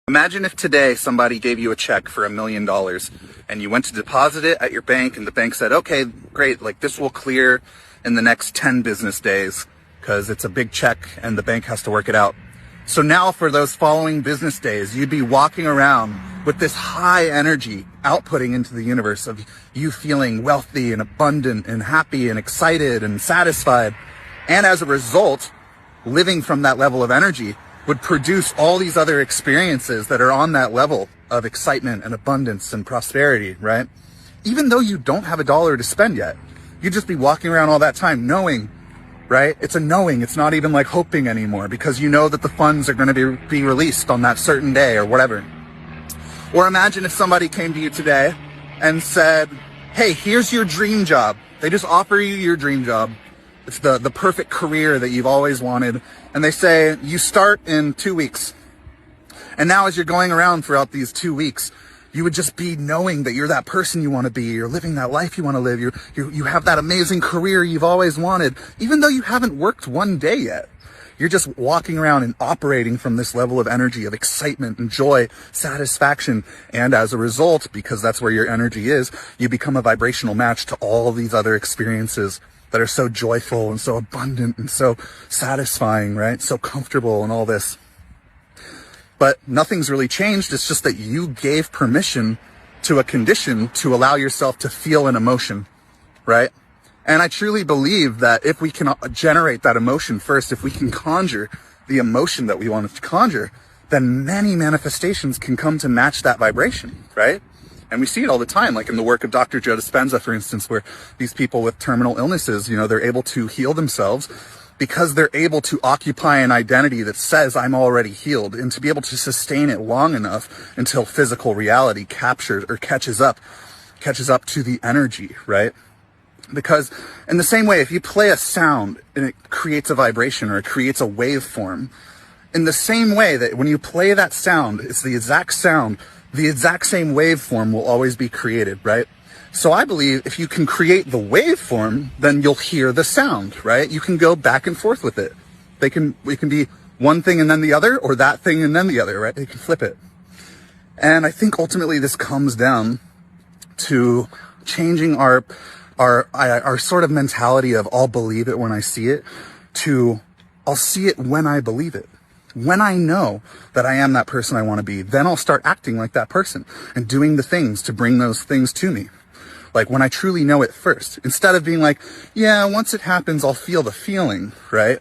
Imagine if today somebody gave you a check for $1 million and you went to deposit it at your bank and the bank said, okay, great, like this will clear in the next 10 business days because it's a big check and the bank has to work it out. So now for those following business days, you'd be walking around with this high energy outputting into the universe of you feeling wealthy and abundant and happy and excited and satisfied. And as a result, living from that level of energy would produce all these other experiences that are on that level of excitement and abundance and prosperity, right? Even though you don't have a dollar to spend yet, you'd just be walking around all that time knowing, right? It's a knowing. It's not even like hoping anymore because you know that the funds are going to be released on that certain day or whatever. Or imagine if somebody came to you today and said, hey, here's your dream job. They just offer you your dream job. It's the perfect career that you've always wanted. And they say, you start in 2 weeks. And now as you're going around throughout these 2 weeks, you would just be knowing that you're that person you want to be. You're living that life you want to live. You have that amazing career you've always wanted, even though you haven't worked one day yet. You're just walking around and operating from this level of energy, of excitement and joy, satisfaction. And as a result, because that's where your energy is, you become a vibrational match to all these other experiences that are so joyful and so abundant and so satisfying, right? So comfortable and all this. But nothing's really changed. It's just that you gave permission to a condition to allow yourself to feel an emotion, right? And I truly believe that if we can generate that emotion first, if we can conjure the emotion that we want to conjure, then many manifestations can come to match that vibration, right? And we see it all the time, like in the work of Dr. Joe Dispenza, for instance, where these people with terminal illnesses, they're able to heal themselves because they're able to occupy an identity that says I'm already healed, and to be able to sustain it long enough until physical reality captures or catches up to the energy, right? Because in the same way, if you play a sound and it creates a vibration or it creates a waveform, in the same way that when you play that sound, it's the exact sound, the exact same waveform will always be created, right? So I believe if you can create the waveform, then you'll hear the sound, right? You can go back and forth with it. It can be one thing and then the other, or that thing and then the other, right? You can flip it. And I think ultimately this comes down to changing our sort of mentality of I'll believe it when I see it to I'll see it when I believe it. When I know that I am that person I want to be, then I'll start acting like that person and doing the things to bring those things to me. Like when I truly know it first, instead of being like, yeah, once it happens, I'll feel the feeling, right?